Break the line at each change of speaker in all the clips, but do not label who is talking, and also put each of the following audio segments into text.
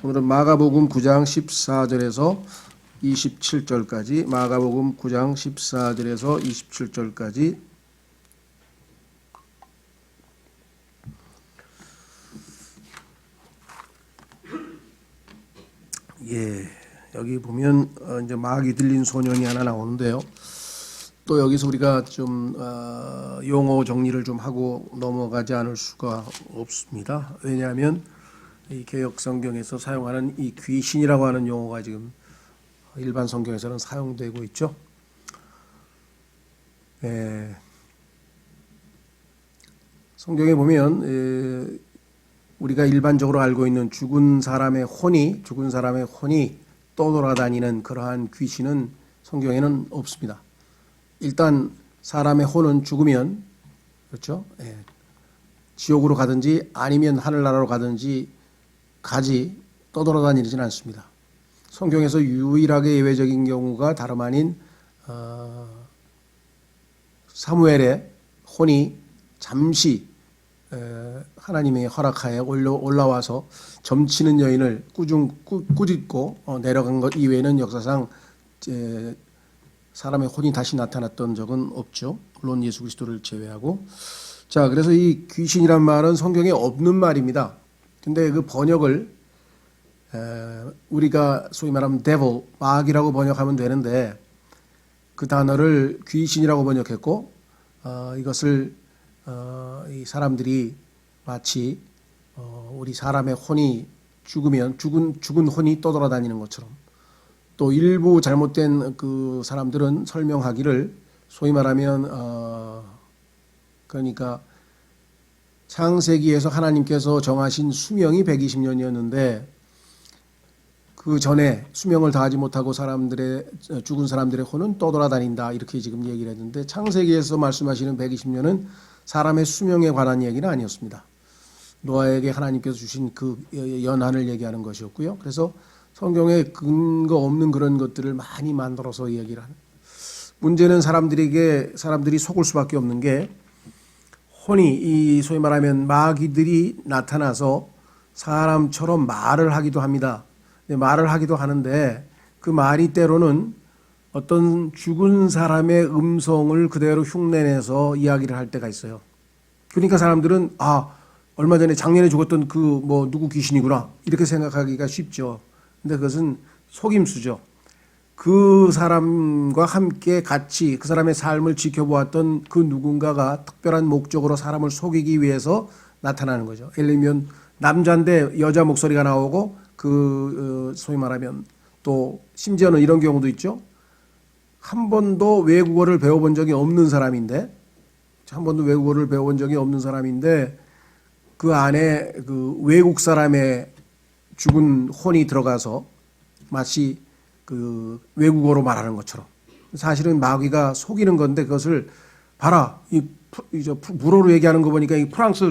오늘은 마가복음 9장 14절에서 27절까지, 마가복음 9장 14절에서 27절까지 여기 보면 이제 마귀 들린 소년이 하나 나오는데요. 또 여기서 우리가 좀 용어 정리를 좀 하고 넘어가지 않을 수가 없습니다. 왜냐하면 이 개역 성경에서 사용하는 이 귀신이라고 하는 용어가 지금 일반 성경에서는 사용되고 있죠. 성경에 보면 우리가 일반적으로 알고 있는 죽은 사람의 혼이 떠돌아다니는 그러한 귀신은 성경에는 없습니다. 일단 사람의 혼은 죽으면, 그렇죠? 지옥으로 가든지 아니면 하늘나라로 가든지 떠돌아다니지는 않습니다. 성경에서 유일하게 예외적인 경우가 다름 아닌 사무엘의 혼이 잠시 하나님의 허락하에 올라와서 점치는 여인을 꾸짖고 내려간 것 이외에는 역사상 사람의 혼이 다시 나타났던 적은 없죠. 물론 예수 그리스도를 제외하고. 자, 그래서 이 귀신이란 말은 성경에 없는 말입니다. 근데 그 번역을 우리가 소위 말하면 devil, 마귀라고 번역하면 되는데 그 단어를 귀신이라고 번역했고 이것을 이 사람들이 마치 우리 사람의 혼이 죽으면 죽은 혼이 떠돌아다니는 것처럼, 또 일부 잘못된 그 사람들은 설명하기를 소위 말하면 그러니까 창세기에서 하나님께서 정하신 수명이 120년이었는데 그 전에 수명을 다하지 못하고 죽은 사람들의 혼은 떠돌아다닌다, 이렇게 지금 얘기를 했는데 창세기에서 말씀하시는 120년은 사람의 수명에 관한 얘기는 아니었습니다. 노아에게 하나님께서 주신 그 연한을 얘기하는 것이었고요. 그래서 성경에 근거 없는 그런 것들을 많이 만들어서 얘기를 하는. 문제는 사람들이 속을 수밖에 없는 게 혼이, 이 소위 말하면 마귀들이 나타나서 사람처럼 말을 하기도 합니다. 말을 하기도 하는데 그 말이 때로는 어떤 죽은 사람의 음성을 그대로 흉내내서 이야기를 할 때가 있어요. 그러니까 사람들은 얼마 전에 작년에 죽었던 누구 귀신이구나, 이렇게 생각하기가 쉽죠. 근데 그것은 속임수죠. 그 사람과 함께 같이 그 사람의 삶을 지켜보았던 그 누군가가 특별한 목적으로 사람을 속이기 위해서 나타나는 거죠. 예를 들면 남자인데 여자 목소리가 나오고 소위 말하면 또 심지어는 이런 경우도 있죠. 한 번도 외국어를 배워본 적이 없는 사람인데 그 안에 그 외국 사람의 죽은 혼이 들어가서 마치 그 외국어로 말하는 것처럼, 사실은 마귀가 속이는 건데 그것을 봐라, 불어로 얘기하는 거 보니까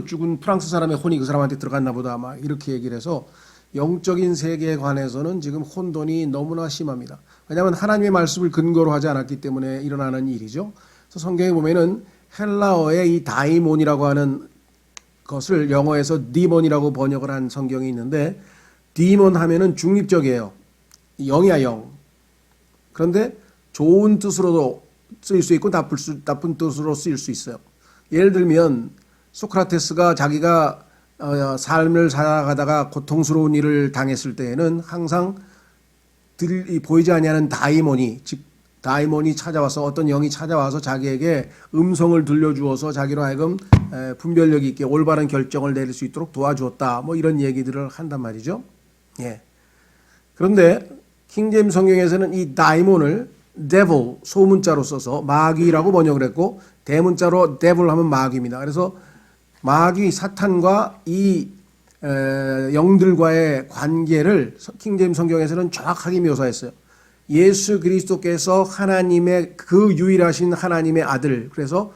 죽은 프랑스 사람의 혼이 그 사람한테 들어갔나 보다, 막 이렇게 얘기를 해서 영적인 세계에 관해서는 지금 혼돈이 너무나 심합니다. 왜냐하면 하나님의 말씀을 근거로 하지 않았기 때문에 일어나는 일이죠. 그래서 성경에 보면은 헬라어의 이 다이몬이라고 하는 것을 영어에서 디몬이라고 번역을 한 성경이 있는데, 디몬 하면은 중립적이에요. 영이야, 영. 그런데 좋은 뜻으로도 쓰일 수 있고 나쁜 뜻으로 쓰일 수 있어요. 예를 들면 소크라테스가 자기가 삶을 살아가다가 고통스러운 일을 당했을 때에는 항상 보이지 아니하는 다이몬이 찾아와서, 어떤 영이 찾아와서 자기에게 음성을 들려주어서 자기로 하여금 분별력 있게 올바른 결정을 내릴 수 있도록 도와주었다, 이런 얘기들을 한단 말이죠. 그런데 킹제임스 성경에서는 이 다이몬을 devil, 소문자로 써서 마귀라고 번역을 했고, 대문자로 devil 하면 마귀입니다. 그래서 마귀, 사탄과 이 영들과의 관계를 킹제임스 성경에서는 정확하게 묘사했어요. 예수 그리스도께서 하나님의 그 유일하신 하나님의 아들, 그래서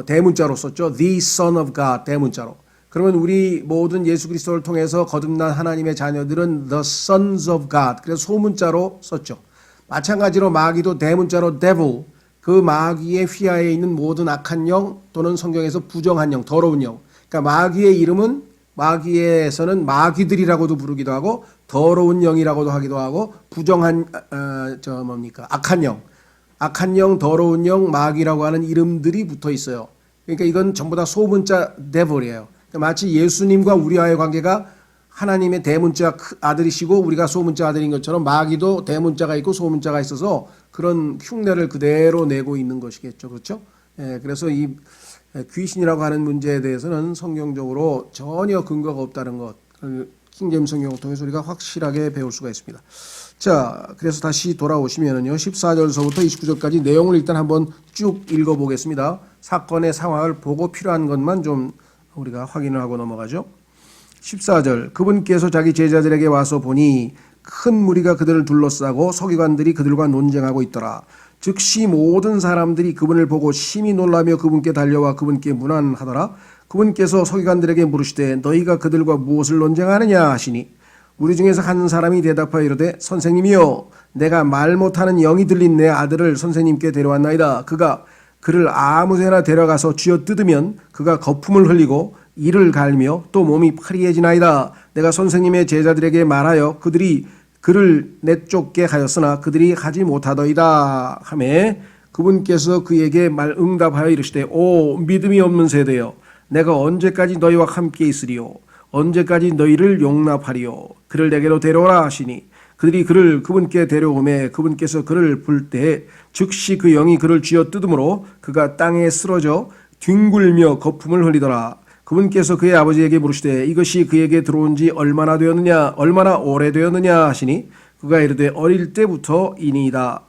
대문자로 썼죠. The Son of God, 대문자로. 그러면 우리 모든 예수 그리스도를 통해서 거듭난 하나님의 자녀들은 The Sons of God, 그래서 소문자로 썼죠. 마찬가지로 마귀도 대문자로 devil, 그 마귀의 휘하에 있는 모든 악한 영 또는 성경에서 부정한 영, 더러운 영. 그러니까 마귀의 이름은 마귀에서는 마귀들이라고도 부르기도 하고 더러운 영이라고도 하기도 하고 부정한 악한 영, 더러운 영, 마귀라고 하는 이름들이 붙어 있어요. 그러니까 이건 전부 다 소문자 데블이에요. 마치 예수님과 우리와의 관계가 하나님의 대문자 아들이시고 우리가 소문자 아들인 것처럼 마귀도 대문자가 있고 소문자가 있어서 그런 흉내를 그대로 내고 있는 것이겠죠. 그렇죠? 그래서 이 귀신이라고 하는 문제에 대해서는 성경적으로 전혀 근거가 없다는 것, 킹제임스 성경을 통해서 우리가 확실하게 배울 수가 있습니다. 자, 그래서 다시 돌아오시면은요, 14절서부터 29절까지 내용을 일단 한번 쭉 읽어보겠습니다. 사건의 상황을 보고 필요한 것만 좀 우리가 확인을 하고 넘어가죠. 14절, 그분께서 자기 제자들에게 와서 보니 큰 무리가 그들을 둘러싸고 서기관들이 그들과 논쟁하고 있더라. 즉시 모든 사람들이 그분을 보고 심히 놀라며 그분께 달려와 그분께 문안하더라. 그분께서 서기관들에게 물으시되 너희가 그들과 무엇을 논쟁하느냐 하시니 우리 중에서 한 사람이 대답하여 이르되 선생님이여 내가 말 못하는 영이 들린 내 아들을 선생님께 데려왔나이다. 그가 그를 아무데나 데려가서 쥐어뜯으면 그가 거품을 흘리고 이를 갈며 또 몸이 파리해지나이다. 내가 선생님의 제자들에게 말하여 그들이 그를 내쫓게 하였으나 그들이 하지 못하더이다 하매 그분께서 그에게 응답하여 이르시되 오 믿음이 없는 세대여 내가 언제까지 너희와 함께 있으리요 언제까지 너희를 용납하리요 그를 내게로 데려오라 하시니 그들이 그를 그분께 데려오매 그분께서 그를 불 때에 즉시 그 영이 그를 쥐어뜯으므로 그가 땅에 쓰러져 뒹굴며 거품을 흘리더라. 그분께서 그의 아버지에게 물으시되 이것이 그에게 들어온 지 얼마나 오래되었느냐 하시니 그가 이르되 어릴 때부터이니이다.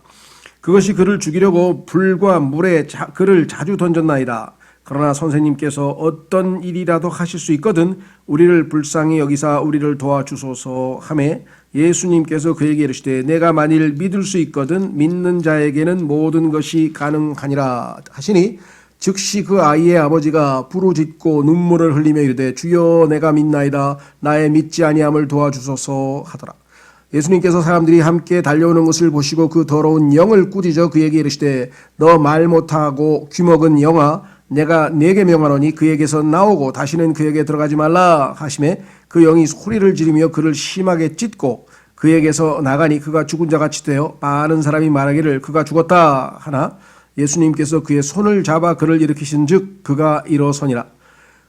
그것이 그를 죽이려고 불과 물에 그를 자주 던졌나이다. 그러나 선생님께서 어떤 일이라도 하실 수 있거든 우리를 불쌍히 여기사 우리를 도와주소서 하매 예수님께서 그에게 이르시되 내가 만일 믿을 수 있거든 믿는 자에게는 모든 것이 가능하니라 하시니 즉시 그 아이의 아버지가 부르짖고 눈물을 흘리며 이르되 주여 내가 믿나이다 나의 믿지 아니함을 도와주소서 하더라. 예수님께서 사람들이 함께 달려오는 것을 보시고 그 더러운 영을 꾸짖어 그에게 이르시되 너 말 못하고 귀먹은 영아 내가 네게 명하노니 그에게서 나오고 다시는 그에게 들어가지 말라 하시매 그 영이 소리를 지르며 그를 심하게 찢고 그에게서 나가니 그가 죽은 자같이 되어 많은 사람이 말하기를 그가 죽었다 하나 예수님께서 그의 손을 잡아 그를 일으키신 즉 그가 일어서니라.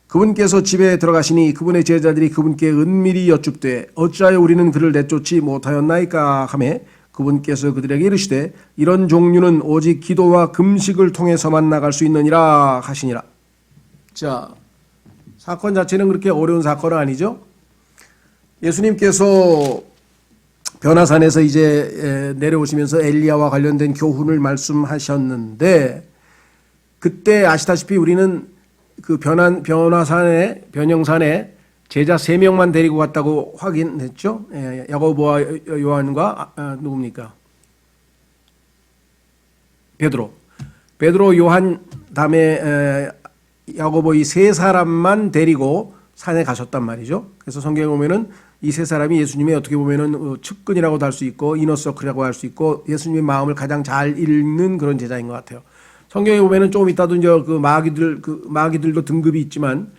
그분께서 집에 들어가시니 그분의 제자들이 그분께 은밀히 여쭙되 어찌하여 우리는 그를 내쫓지 못하였나이까 하매 그분께서 그들에게 이르시되 이런 종류는 오직 기도와 금식을 통해서만 나갈 수 있느니라 하시니라. 자, 사건 자체는 그렇게 어려운 사건은 아니죠. 예수님께서 변화산에서 이제 내려오시면서 엘리야와 관련된 교훈을 말씀하셨는데 그때 아시다시피 우리는 그 변형산에 제자 3명만 데리고 갔다고 확인했죠. 야고보와 요한과 누굽니까? 베드로, 요한 다음에 야고보 이 3사람만 데리고 산에 가셨단 말이죠. 그래서 성경에 보면은 이 3사람이 예수님의 어떻게 보면은 측근이라고도 할 수 있고 이너서클이라고 할 수 있고 예수님의 마음을 가장 잘 읽는 그런 제자인 것 같아요. 성경에 보면은 조금 이따도 이제 그 마귀들도 등급이 있지만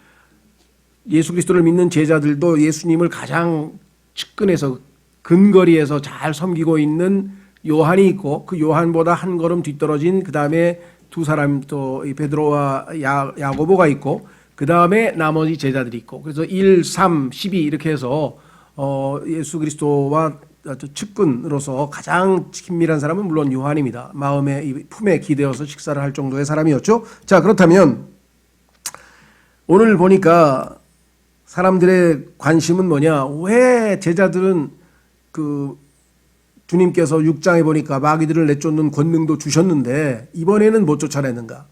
예수 그리스도를 믿는 제자들도 예수님을 가장 측근에서 근거리에서 잘 섬기고 있는 요한이 있고 그 요한보다 한 걸음 뒤떨어진 그 다음에 2사람 또 베드로와 야고보가 있고 그 다음에 나머지 제자들이 있고 그래서 1, 3, 12 이렇게 해서 예수 그리스도와 측근으로서 가장 친밀한 사람은 물론 요한입니다. 마음의 품에 기대어서 식사를 할 정도의 사람이었죠. 자, 그렇다면 오늘 보니까 사람들의 관심은 뭐냐? 왜 제자들은 그 주님께서 6장에 보니까 마귀들을 내쫓는 권능도 주셨는데 이번에는 못 쫓아내는가?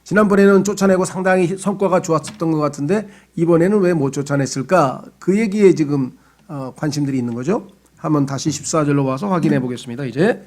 지난번에는 쫓아내고 상당히 성과가 좋았었던 것 같은데 이번에는 왜 못 쫓아냈을까? 그 얘기에 지금 관심들이 있는 거죠. 한번 다시 14절로 와서 확인해 보겠습니다. 이제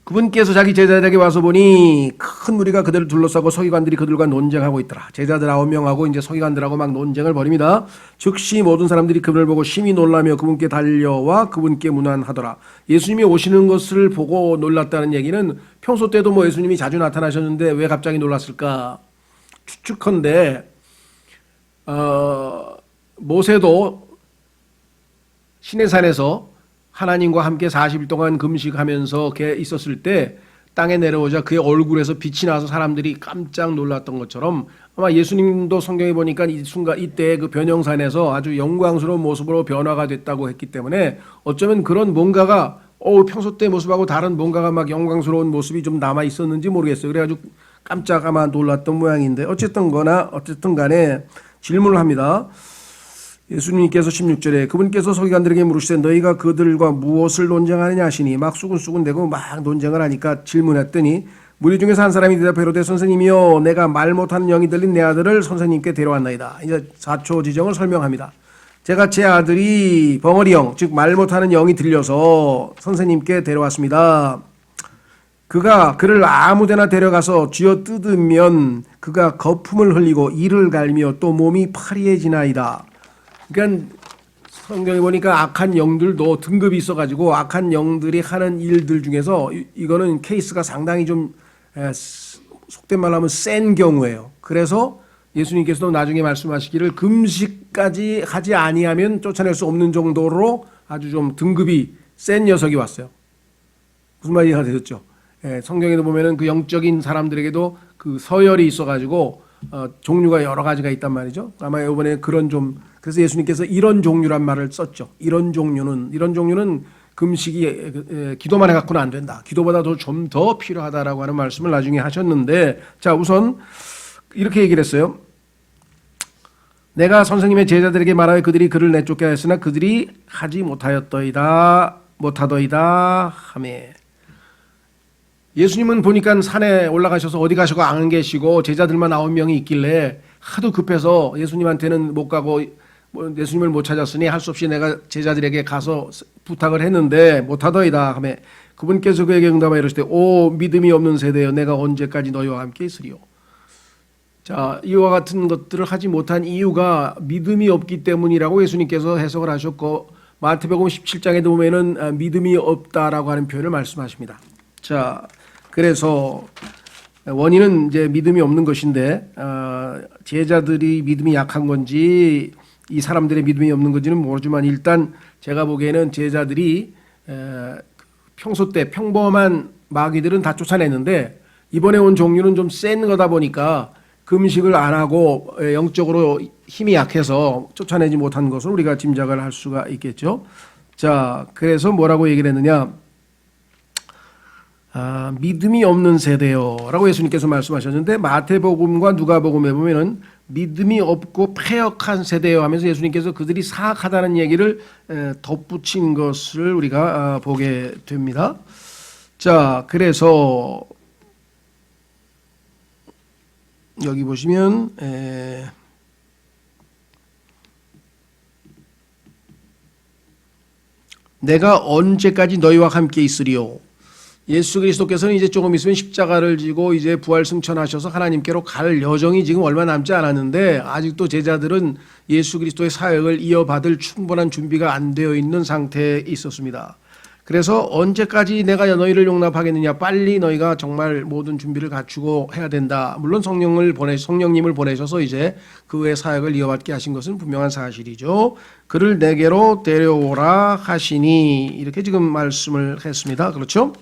그분께서 자기 제자들에게 와서 보니 큰 무리가 그들을 둘러싸고 서기관들이 그들과 논쟁하고 있더라. 제자들 9명하고 이제 서기관들하고 막 논쟁을 벌입니다. 즉시 모든 사람들이 그분을 보고 심히 놀라며 그분께 달려와 그분께 문안하더라. 예수님이 오시는 것을 보고 놀랐다는 얘기는 평소 때도 뭐 예수님이 자주 나타나셨는데 왜 갑자기 놀랐을까? 추측컨대 모세도 시내산에서 하나님과 함께 40일 동안 금식하면서 있었을 때 땅에 내려오자 그의 얼굴에서 빛이 나서 사람들이 깜짝 놀랐던 것처럼 아마 예수님도 성경에 보니까 이 순간 이때 그 변형산에서 아주 영광스러운 모습으로 변화가 됐다고 했기 때문에 어쩌면 그런 뭔가가 평소 때 모습하고 다른 뭔가가 막 영광스러운 모습이 좀 남아 있었는지 모르겠어요. 그래가지고 깜짝 아마 놀랐던 모양인데 어쨌든 간에 질문을 합니다. 예수님께서 16절에 그분께서 서기관들에게 물으시되 너희가 그들과 무엇을 논쟁하느냐 하시니 막 수군수군대고 막 논쟁을 하니까 질문했더니 무리 중에서 한 사람이 대답해 이르되 선생님이여 내가 말 못하는 영이 들린 내 아들을 선생님께 데려왔나이다. 이제 4초 지정을 설명합니다. 제가 제 아들이 벙어리영 즉 말 못하는 영이 들려서 선생님께 데려왔습니다. 그가 그를 아무데나 데려가서 쥐어 뜯으면 그가 거품을 흘리고 이를 갈며 또 몸이 파리해지나이다. 그러니까 성경에 보니까 악한 영들도 등급이 있어가지고 악한 영들이 하는 일들 중에서 이거는 케이스가 상당히 좀 속된 말로 하면 센 경우예요. 그래서 예수님께서도 나중에 말씀하시기를 금식까지 하지 아니하면 쫓아낼 수 없는 정도로 아주 좀 등급이 센 녀석이 왔어요. 무슨 말이 되셨죠? 성경에도 보면은 그 영적인 사람들에게도 그 서열이 있어가지고 종류가 여러 가지가 있단 말이죠. 아마 이번에 그런 좀 그래서 예수님께서 이런 종류란 말을 썼죠. 이런 종류는 금식이 기도만 해갖고는 안 된다. 기도보다도 좀 더 필요하다라고 하는 말씀을 나중에 하셨는데 자 우선 이렇게 얘기를 했어요. 내가 선생님의 제자들에게 말하여 그들이 그를 내쫓게 하였으나 그들이 하지 못하더이다 하매 예수님은 보니까 산에 올라가셔서 어디 가시고 안 계시고 제자들만 9명이 있길래 하도 급해서 예수님한테는 못 가고 예수님을 못 찾았으니 할 수 없이 내가 제자들에게 가서 부탁을 했는데 못하더이다 하매 그분께서 그에게 응답하여 이르시되 오 믿음이 없는 세대여 내가 언제까지 너희와 함께 있으리요. 자 이와 같은 것들을 하지 못한 이유가 믿음이 없기 때문이라고 예수님께서 해석을 하셨고 마태복음 17장에도 보면은 믿음이 없다라고 하는 표현을 말씀하십니다. 자 그래서 원인은 이제 믿음이 없는 것인데 제자들이 믿음이 약한 건지 이 사람들의 믿음이 없는 건지는 모르지만 일단 제가 보기에는 제자들이 평소 때 평범한 마귀들은 다 쫓아냈는데 이번에 온 종류는 좀 센 거다 보니까 금식을 안 하고 영적으로 힘이 약해서 쫓아내지 못한 것을 우리가 짐작을 할 수가 있겠죠. 자 그래서 뭐라고 얘기를 했느냐 믿음이 없는 세대요 라고 예수님께서 말씀하셨는데 마태복음과 누가복음에 보면은 믿음이 없고 패역한 세대요 하면서 예수님께서 그들이 사악하다는 얘기를 덧붙인 것을 우리가 보게 됩니다. 자 그래서 여기 보시면 내가 언제까지 너희와 함께 있으리요. 예수 그리스도께서는 이제 조금 있으면 십자가를 지고 이제 부활 승천하셔서 하나님께로 갈 여정이 지금 얼마 남지 않았는데 아직도 제자들은 예수 그리스도의 사역을 이어받을 충분한 준비가 안 되어 있는 상태에 있었습니다. 그래서 언제까지 내가 너희를 용납하겠느냐 빨리 너희가 정말 모든 준비를 갖추고 해야 된다. 물론 성령님을 보내셔서 이제 그의 사역을 이어받게 하신 것은 분명한 사실이죠. 그를 내게로 데려오라 하시니 이렇게 지금 말씀을 했습니다. 그렇죠?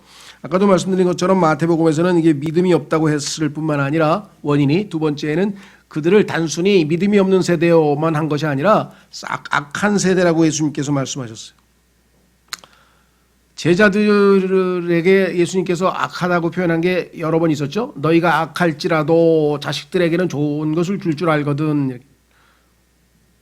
아까도 말씀드린 것처럼 마태복음에서는 이게 믿음이 없다고 했을 뿐만 아니라 원인이 두 번째는 그들을 단순히 믿음이 없는 세대요만 한 것이 아니라 싹 악한 세대라고 예수님께서 말씀하셨어요. 제자들에게 예수님께서 악하다고 표현한 게 여러 번 있었죠. 너희가 악할지라도 자식들에게는 좋은 것을 줄 줄 알거든.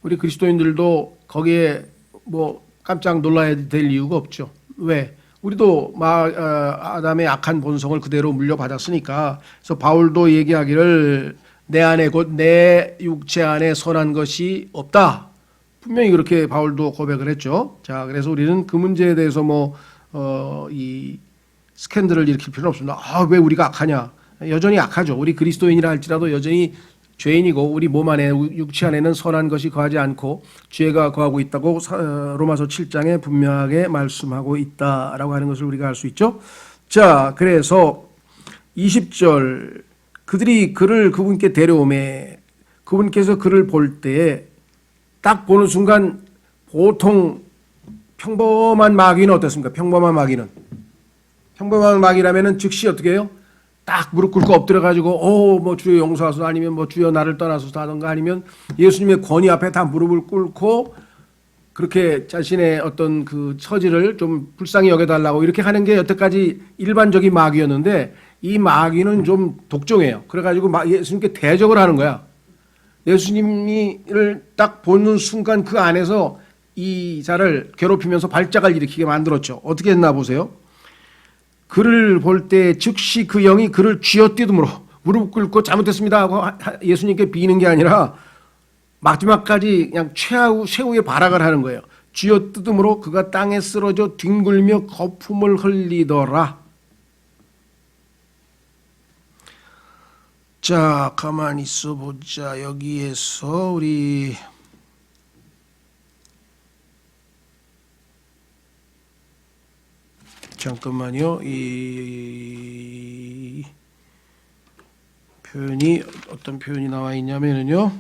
우리 그리스도인들도 거기에 뭐 깜짝 놀라야 될 이유가 없죠. 왜? 우리도 아담의 악한 본성을 그대로 물려받았으니까. 그래서 바울도 얘기하기를 내 안에 곧 내 육체 안에 선한 것이 없다. 분명히 그렇게 바울도 고백을 했죠. 자, 그래서 우리는 그 문제에 대해서 이 스캔들을 일으킬 필요는 없습니다. 왜 우리가 악하냐? 여전히 악하죠. 우리 그리스도인이라 할지라도 여전히 죄인이고 우리 몸 안에 육체 안에는 선한 것이 거하지 않고 죄가 거하고 있다고 로마서 7장에 분명하게 말씀하고 있다라고 하는 것을 우리가 알 수 있죠. 자, 그래서 20절 그들이 그를 그분께 데려오매 그분께서 그를 볼 때에 딱 보는 순간 보통 평범한 마귀는 어떻습니까? 평범한 마귀라면은 즉시 어떻게 해요? 딱 무릎 꿇고 엎드려 가지고 뭐 주여 용서하소서, 아니면 뭐 주여 나를 떠나소서 하던가, 아니면 예수님의 권위 앞에 다 무릎을 꿇고 그렇게 자신의 어떤 그 처지를 좀 불쌍히 여겨달라고 이렇게 하는 게 여태까지 일반적인 마귀였는데, 이 마귀는 좀 독종이에요. 그래가지고 예수님께 대적을 하는 거야. 예수님을 딱 보는 순간 그 안에서 이 자를 괴롭히면서 발작을 일으키게 만들었죠. 어떻게 했나 보세요. 그를 볼 때 즉시 그 영이 그를 쥐어뜯음으로 무릎 꿇고 잘못했습니다 하고 예수님께 비는 게 아니라 마지막까지 그냥 최후의 발악을 하는 거예요. 쥐어뜯음으로 그가 땅에 쓰러져 뒹굴며 거품을 흘리더라. 자, 가만히 있어 보자. 여기에서 우리 잠깐만요. 이 표현이 어떤 표현이 나와 있냐면요.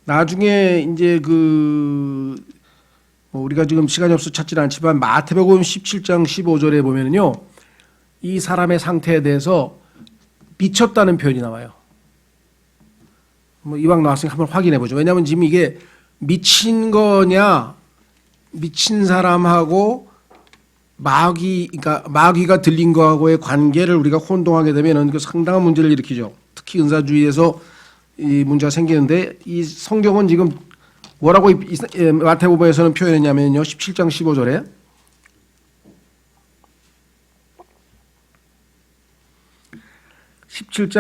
나중에 이제 우리가 지금 시간이 없어 찾지는 않지만 마태복음 17장 15절에 보면은요, 이 사람의 상태에 대해서 미쳤다는 표현이 나와요. 뭐 이왕 나왔으니까 한번 확인해 보죠. 왜냐하면 지금 이게 미친 거냐, 미친 사람하고 그러니까 마귀가 들린 거하고의 관계를 우리가 혼동하게 되면 그 상당한 문제를 일으키죠. 특히 은사주의에서 이 문제가 생기는데, 이 성경은 지금 뭐라고 마태복음에서는 표현했냐면요, 17장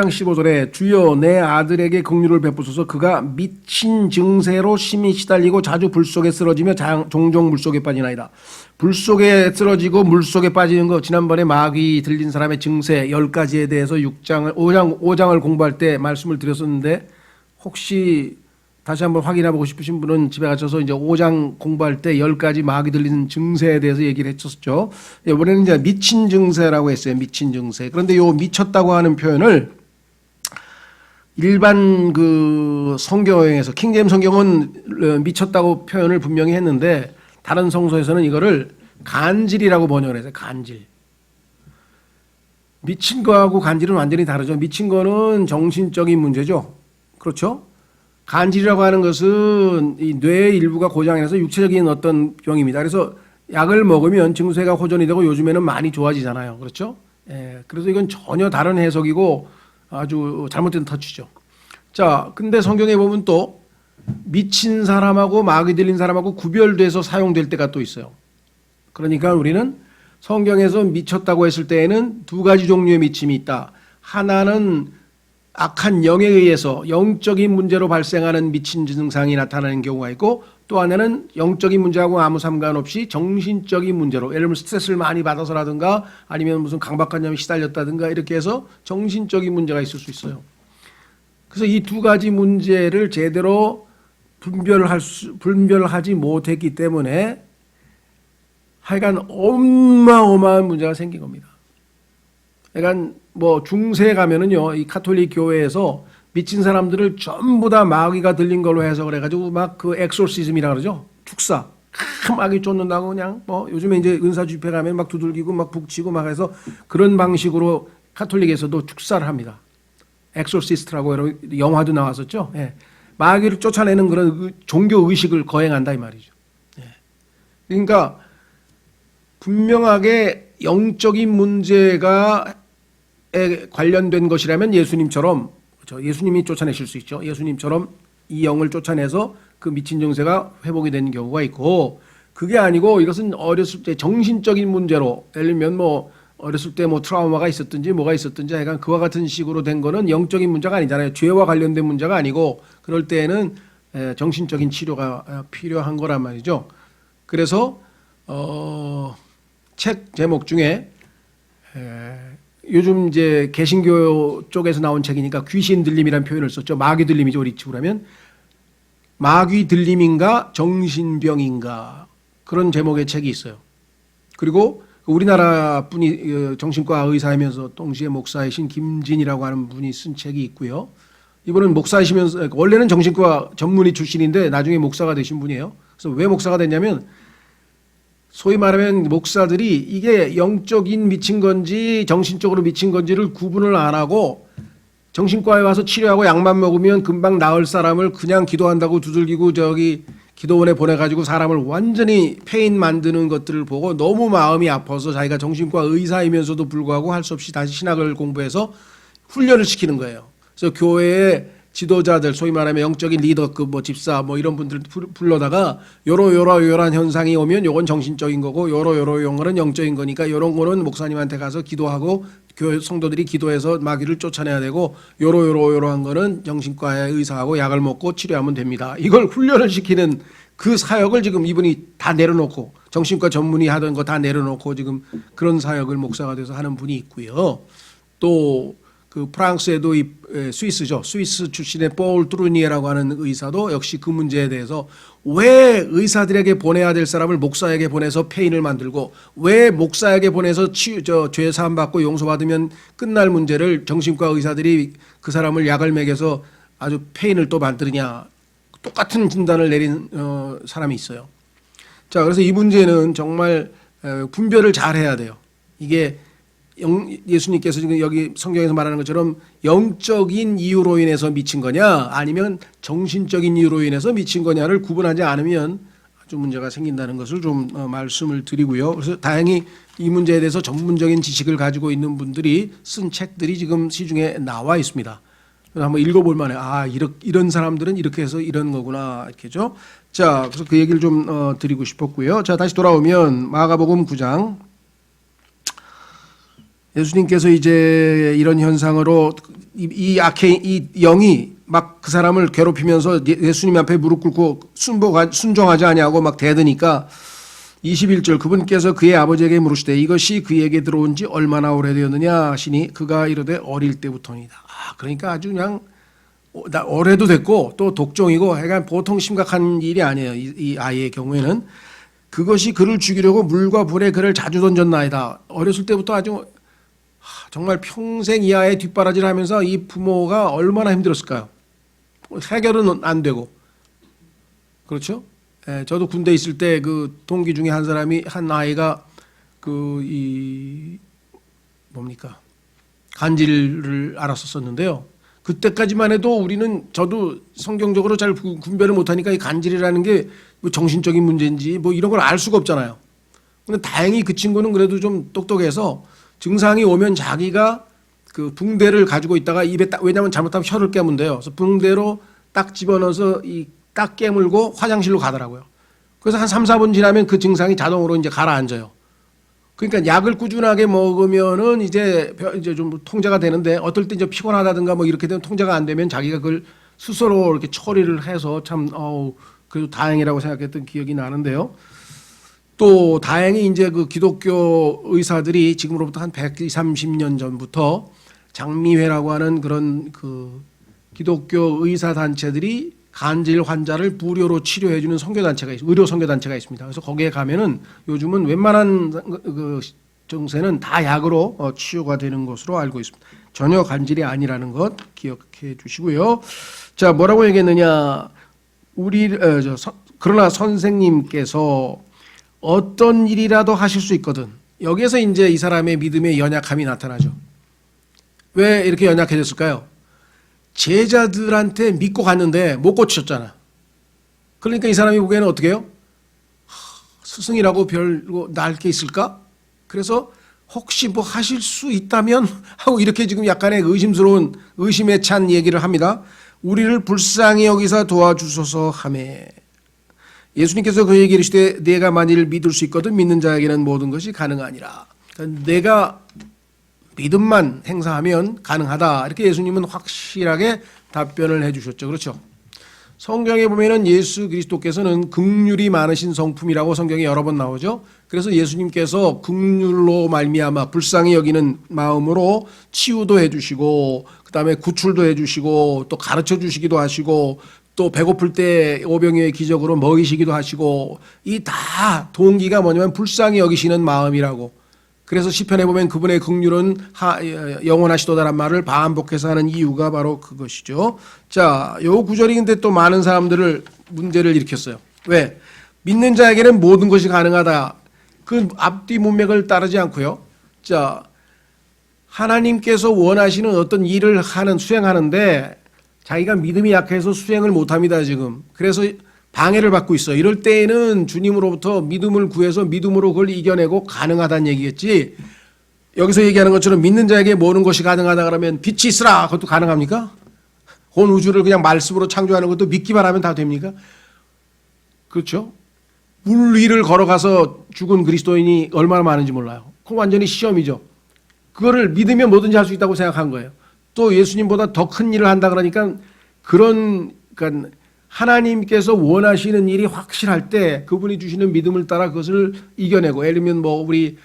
15절에 주여 내 아들에게 긍휼을 베푸소서. 그가 미친 증세로 심히 시달리고 자주 불속에 쓰러지며 종종 물속에 빠지나이다. 불속에 쓰러지고 물속에 빠지는 거, 지난번에 마귀 들린 사람의 증세 10가지에 대해서 5장을 공부할 때 말씀을 드렸었는데, 혹시 다시 한번 확인해보고 싶으신 분은 집에 가셔서 이제 5장 공부할 때 10가지 마귀 들리는 증세에 대해서 얘기를 했었죠. 이번에는 이제 미친 증세라고 했어요. 미친 증세. 그런데 요 미쳤다고 하는 표현을 일반 그 성경에서, 킹제임스 성경은 미쳤다고 표현을 분명히 했는데, 다른 성서에서는 이거를 간질이라고 번역을 했어요. 간질. 미친 거하고 간질은 완전히 다르죠. 미친 거는 정신적인 문제죠. 그렇죠? 간질이라고 하는 것은 이 뇌의 일부가 고장나서 육체적인 어떤 병입니다. 그래서 약을 먹으면 증세가 호전이 되고 요즘에는 많이 좋아지잖아요. 그렇죠? 그래서 이건 전혀 다른 해석이고 아주 잘못된 터치죠. 자, 근데 성경에 보면 또 미친 사람하고 마귀 들린 사람하고 구별돼서 사용될 때가 또 있어요. 그러니까 우리는 성경에서 미쳤다고 했을 때에는 두 가지 종류의 미침이 있다. 하나는 악한 영에 의해서 영적인 문제로 발생하는 미친 증상이 나타나는 경우가 있고, 또 하나는 영적인 문제하고 아무 상관없이 정신적인 문제로, 예를 들면 스트레스를 많이 받아서라든가 아니면 무슨 강박관념에 시달렸다든가 이렇게 해서 정신적인 문제가 있을 수 있어요. 그래서 이 두 가지 문제를 제대로 분별하지 못했기 때문에 하여간 어마어마한 문제가 생긴 겁니다. 그러니까 뭐 중세에 가면은요, 이 카톨릭 교회에서 미친 사람들을 전부 다 마귀가 들린 걸로 해석을 해가지고 막 그 엑소시즘이라 그러죠. 축사. 마귀 쫓는다고 그냥 뭐 요즘에 이제 은사 집회 가면 막 두들기고 막 북치고 막 해서 그런 방식으로 카톨릭에서도 축사를 합니다. 엑소시스트라고 영화도 나왔었죠. 마귀를 쫓아내는 그런 종교 의식을 거행한다 이 말이죠. 그러니까 분명하게 영적인 문제가 관련된 것이라면 예수님처럼, 예수님이 쫓아내실 수 있죠. 예수님처럼 이 영을 쫓아내서 그 미친 증세가 회복이 되는 경우가 있고, 그게 아니고 이것은 어렸을 때 정신적인 문제로, 예를 들면 뭐 어렸을 때 뭐 트라우마가 있었든지 뭐가 있었든지 하여간 그와 같은 식으로 된 거는 영적인 문제가 아니잖아요. 죄와 관련된 문제가 아니고, 그럴 때에는 정신적인 치료가 필요한 거란 말이죠. 그래서 책 제목 중에 요즘 이제 개신교 쪽에서 나온 책이니까 귀신 들림이라는 표현을 썼죠. 마귀 들림이죠. 우리 식으로 하면 마귀 들림인가 정신병인가, 그런 제목의 책이 있어요. 그리고 우리나라 분이 정신과 의사이면서 동시에 목사이신 김진이라고 하는 분이 쓴 책이 있고요. 이분은 목사이시면서 원래는 정신과 전문의 출신인데 나중에 목사가 되신 분이에요. 그래서 왜 목사가 됐냐면 소위 말하면 목사들이 이게 영적인 미친 건지 정신적으로 미친 건지를 구분을 안 하고 정신과에 와서 치료하고 약만 먹으면 금방 나을 사람을 그냥 기도한다고 두들기고 저기 기도원에 보내가지고 사람을 완전히 폐인 만드는 것들을 보고 너무 마음이 아파서 자기가 정신과 의사이면서도 불구하고 할 수 없이 다시 신학을 공부해서 훈련을 시키는 거예요. 그래서 교회의 지도자들 소위 말하면 영적인 리더급 뭐 집사 뭐 이런 분들 불러다가 요런 현상이 오면 요건 정신적인 거고 요런 거는 영적인 거니까 요런 거는 목사님한테 가서 기도하고 교회 성도들이 기도해서 마귀를 쫓아내야 되고 요러한 거는 정신과의 의사하고 약을 먹고 치료하면 됩니다. 이걸 훈련을 시키는 그 사역을 지금 이분이 다 내려놓고 정신과 전문의 하던 거 다 내려놓고 지금 그런 사역을 목사가 돼서 하는 분이 있고요. 또 그 프랑스에도 스위스죠. 스위스 출신의 폴 트루니에라고 하는 의사도 역시 그 문제에 대해서 왜 의사들에게 보내야 될 사람을 목사에게 보내서 폐인을 만들고 왜 목사에게 보내서 죄 사함 받고 용서받으면 끝날 문제를 정신과 의사들이 그 사람을 약을 먹여서 아주 폐인을 또 만드느냐. 똑같은 진단을 내린 사람이 있어요. 자, 그래서 이 문제는 정말 분별을 잘 해야 돼요. 이게 예수님께서 지금 여기 성경에서 말하는 것처럼 영적인 이유로 인해서 미친 거냐 아니면 정신적인 이유로 인해서 미친 거냐를 구분하지 않으면 아주 문제가 생긴다는 것을 좀 말씀을 드리고요. 그래서 다행히 이 문제에 대해서 전문적인 지식을 가지고 있는 분들이 쓴 책들이 지금 시중에 나와 있습니다. 그래서 한번 읽어볼 만해. 아, 이런 사람들은 이렇게 해서 이런 거구나. 이렇게죠. 자, 그래서 그 얘기를 좀 드리고 싶었고요. 자, 다시 돌아오면 마가복음 9장. 예수님께서 이제 이런 현상으로 이 영이 막 그 사람을 괴롭히면서 예수님 앞에 무릎 꿇고 순종하지 아니하고 막 대드니까 21절 그분께서 그의 아버지에게 물으시되 이것이 그에게 들어온 지 얼마나 오래되었느냐 하시니 그가 이르되 어릴 때부터이다. 아, 그러니까 아주 그냥 오래도 됐고 또 독종이고 약간 보통 심각한 일이 아니에요. 이 아이의 경우에는 그것이 그를 죽이려고 물과 불에 그를 자주 던졌나이다. 어렸을 때부터 아주 정말 평생 이 아이의 뒷바라지를 하면서 이 부모가 얼마나 힘들었을까요? 해결은 안 되고. 그렇죠? 예, 저도 군대 있을 때 그 동기 중에 한 아이가 간질을 앓았었는데요. 그때까지만 해도 저도 성경적으로 잘 분별을 못하니까 이 간질이라는 게 뭐 정신적인 문제인지 뭐 이런 걸 알 수가 없잖아요. 근데 다행히 그 친구는 그래도 좀 똑똑해서 증상이 오면 자기가 그 붕대를 가지고 있다가 입에 딱, 왜냐하면 잘못하면 혀를 깨문대요. 그래서 붕대로 딱 집어넣어서 딱 깨물고 화장실로 가더라고요. 그래서 한 3, 4분 지나면 그 증상이 자동으로 이제 가라앉아요. 그러니까 약을 꾸준하게 먹으면은 이제 좀 통제가 되는데 어떨 때 이제 피곤하다든가 뭐 이렇게 되면 통제가 안 되면 자기가 그걸 스스로 이렇게 처리를 해서 참, 그래도 다행이라고 생각했던 기억이 나는데요. 또 다행히 이제 그 기독교 의사들이 지금으로부터 한 130년 전부터 장미회라고 하는 그런 그 기독교 의사 단체들이 간질 환자를 무료로 치료해주는 의료 선교단체가 있습니다. 그래서 거기에 가면은 요즘은 웬만한 그 증세는 다 약으로 치유가 되는 것으로 알고 있습니다. 전혀 간질이 아니라는 것 기억해 주시고요. 자, 뭐라고 얘기했느냐? 그러나 선생님께서 어떤 일이라도 하실 수 있거든. 여기에서 이제 이 사람의 믿음의 연약함이 나타나죠. 왜 이렇게 연약해졌을까요? 제자들한테 믿고 갔는데 못 고치셨잖아. 그러니까 이 사람이 보기에는 어떻게 해요? 스승이라고 별거 나을 게 있을까? 그래서 혹시 뭐 하실 수 있다면 하고 이렇게 지금 약간의 의심에 찬 얘기를 합니다. 우리를 불쌍히 여기서 도와주소서 하매. 예수님께서 그 얘기를 하시되 내가 만일 믿을 수 있거든 믿는 자에게는 모든 것이 가능하니라. 그러니까 내가 믿음만 행사하면 가능하다. 이렇게 예수님은 확실하게 답변을 해주셨죠. 그렇죠? 성경에 보면은 예수 그리스도께서는 긍휼이 많으신 성품이라고 성경에 여러 번 나오죠. 그래서 예수님께서 긍휼로 말미암아 불쌍히 여기는 마음으로 치유도 해주시고, 그 다음에 구출도 해주시고, 또 가르쳐 주시기도 하시고, 또 배고플 때 오병이어의 기적으로 먹이시기도 하시고, 이 다 동기가 뭐냐면 불쌍히 여기시는 마음이라고. 그래서 시편에 보면 그분의 긍휼은 영원하시도다란 말을 반복해서 하는 이유가 바로 그것이죠. 자, 요 구절이 근데 또 많은 사람들을 문제를 일으켰어요. 왜? 믿는 자에게는 모든 것이 가능하다. 그 앞뒤 문맥을 따르지 않고요. 자, 하나님께서 원하시는 어떤 일을 수행하는데 자기가 믿음이 약해서 수행을 못합니다, 지금. 그래서 방해를 받고 있어요. 이럴 때에는 주님으로부터 믿음을 구해서 믿음으로 그걸 이겨내고 가능하다는 얘기겠지. 여기서 얘기하는 것처럼 믿는 자에게 모든 것이 가능하다 그러면 빛이 있으라. 그것도 가능합니까? 온 우주를 그냥 말씀으로 창조하는 것도 믿기만 하면 다 됩니까? 그렇죠? 물 위를 걸어가서 죽은 그리스도인이 얼마나 많은지 몰라요. 그건 완전히 시험이죠. 그거를 믿으면 뭐든지 할 수 있다고 생각한 거예요. 또 예수님보다 더 큰 일을 한다 그러니까 그러니까 하나님께서 원하시는 일이 확실할 때 그분이 주시는 믿음을 따라 그것을 이겨내고, 예를 들면 뭐 우리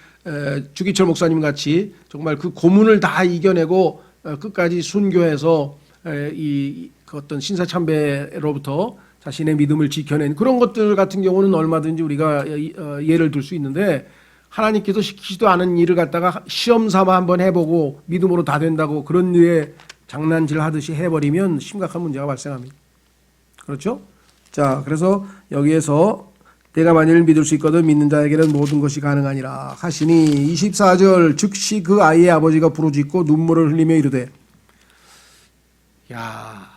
주기철 목사님 같이 정말 그 고문을 다 이겨내고 끝까지 순교해서 그 어떤 신사참배로부터 자신의 믿음을 지켜낸 그런 것들 같은 경우는 얼마든지 우리가 예를 들 수 있는데, 하나님께서 시키지도 않은 일을 갖다가 시험 삼아 한번 해보고 믿음으로 다 된다고 그런 일에 장난질 하듯이 해버리면 심각한 문제가 발생합니다. 그렇죠? 자, 그래서 여기에서 내가 만일 믿을 수 있거든 믿는 자에게는 모든 것이 가능하니라 하시니 24절 즉시 그 아이의 아버지가 부르짖고 눈물을 흘리며 이르되, 야,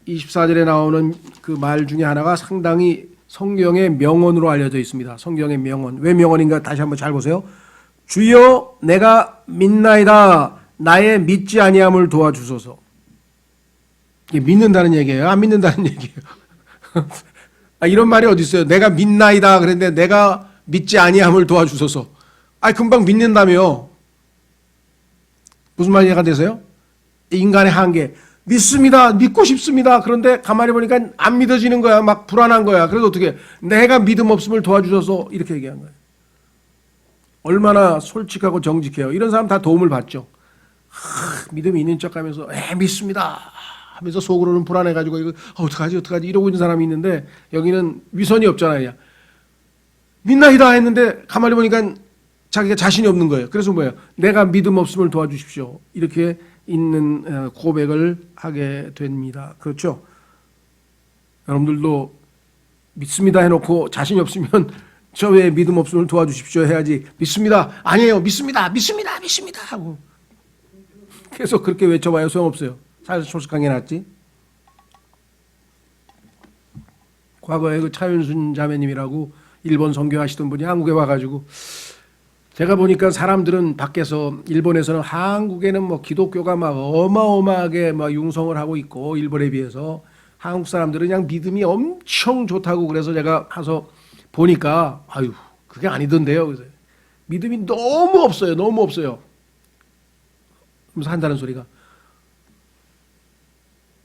24절에 나오는 그 말 중에 하나가 상당히 성경의 명언으로 알려져 있습니다. 성경의 명언. 왜 명언인가 다시 한번 잘 보세요. 주여 내가 믿나이다. 나의 믿지 아니함을 도와주소서. 이게 믿는다는 얘기예요? 안 믿는다는 얘기예요? 이런 말이 어디 있어요? 내가 믿나이다 그랬는데 내가 믿지 아니함을 도와주소서. 금방 믿는다며. 무슨 말이 이해가 되세요? 인간의 한계. 믿습니다. 믿고 싶습니다. 그런데 가만히 보니까 안 믿어지는 거야. 막 불안한 거야. 그래서 어떻게? 내가 믿음 없음을 도와주셔서 이렇게 얘기한 거예요. 얼마나 솔직하고 정직해요. 이런 사람 다 도움을 받죠. 믿음이 있는 척하면서 믿습니다 하면서 속으로는 불안해가지고 이거 어떡하지 이러고 있는 사람이 있는데, 여기는 위선이 없잖아요. 믿나이다 했는데 가만히 보니까 자기가 자신이 없는 거예요. 그래서 뭐예요? 내가 믿음 없음을 도와주십시오. 이렇게 있는 고백을 하게 됩니다. 그렇죠? 여러분들도 믿습니다 해놓고 자신이 없으면 저 왜 믿음 없음을 도와주십시오 해야지, 믿습니다 아니에요 믿습니다 하고 계속 그렇게 외쳐봐야 소용없어요. 사회에서 솔직한 게 낫지. 과거에 그 차윤순 자매님이라고 일본 선교하시던 분이 한국에 와가지고, 제가 보니까 사람들은 밖에서 일본에서는 한국에는 뭐 기독교가 막 어마어마하게 막 융성을 하고 있고 일본에 비해서 한국 사람들은 그냥 믿음이 엄청 좋다고, 그래서 제가 가서 보니까 그게 아니던데요. 그래서 믿음이 너무 없어요. 너무 없어요. 그러면서 한다는 소리가,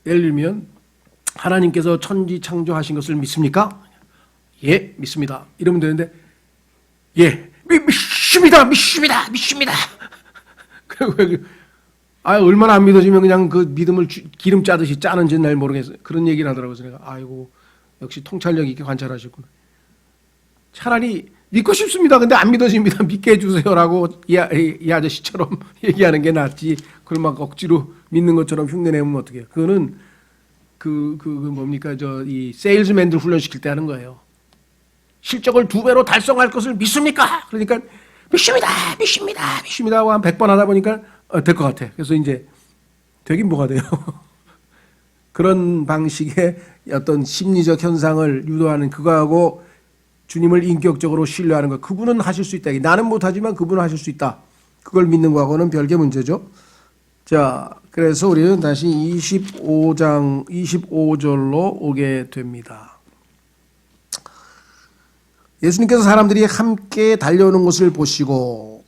예를 들면 하나님께서 천지 창조하신 것을 믿습니까? 예, 믿습니다. 이러면 되는데, 예, 믿습니다. 얼마나 안 믿어지면 그냥 그 믿음을 기름 짜듯이 짜는지는 날 모르겠어요. 그런 얘기를 하더라고요. 그래서 내가 역시 통찰력 있게 관찰하셨구나. 차라리 믿고 싶습니다. 근데 안 믿어집니다. 믿게 해주세요라고 이 아저씨처럼 얘기하는 게 낫지. 그걸 막 억지로 믿는 것처럼 흉내내면 어떡해요. 그거는 뭡니까? 이 세일즈맨들 훈련시킬 때 하는 거예요. 실적을 2배로 달성할 것을 믿습니까? 그러니까 믿습니다 하고 한 100번 하다 보니까 될 것 같아. 그래서 이제 되긴 뭐가 돼요. 그런 방식의 어떤 심리적 현상을 유도하는 그거하고 주님을 인격적으로 신뢰하는 거, 그분은 하실 수 있다. 나는 못하지만 그분은 하실 수 있다. 그걸 믿는 거하고는 별개 문제죠. 자, 그래서 우리는 다시 25장 25절로 오게 됩니다. 예수님께서 사람들이 함께 달려오는 것을 보시고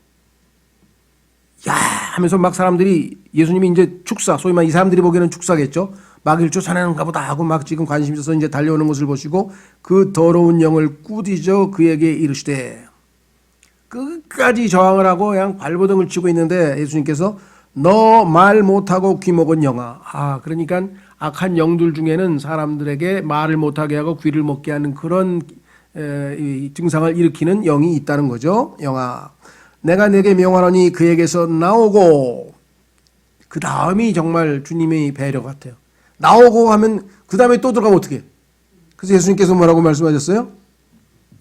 야 하면서 막 사람들이, 예수님이 이제 축사, 소위 말 이 사람들이 보기에는 축사겠죠. 막 쫓아내는가 보다 하고 막 지금 관심 있어서 이제 달려오는 것을 보시고 그 더러운 영을 꾸짖어 그에게 이르시되, 끝까지 저항을 하고 그냥 발버둥을 치고 있는데 예수님께서 너 말 못하고 귀 먹은 영아. 그러니까 악한 영들 중에는 사람들에게 말을 못하게 하고 귀를 먹게 하는 그런 이 증상을 일으키는 영이 있다는 거죠. 영아, 내가 내게 명하노니 그에게서 나오고, 그 다음이 정말 주님의 배려 같아요. 나오고 하면 그 다음에 또 들어가면 어떻게? 그래서 예수님께서 뭐라고 말씀하셨어요?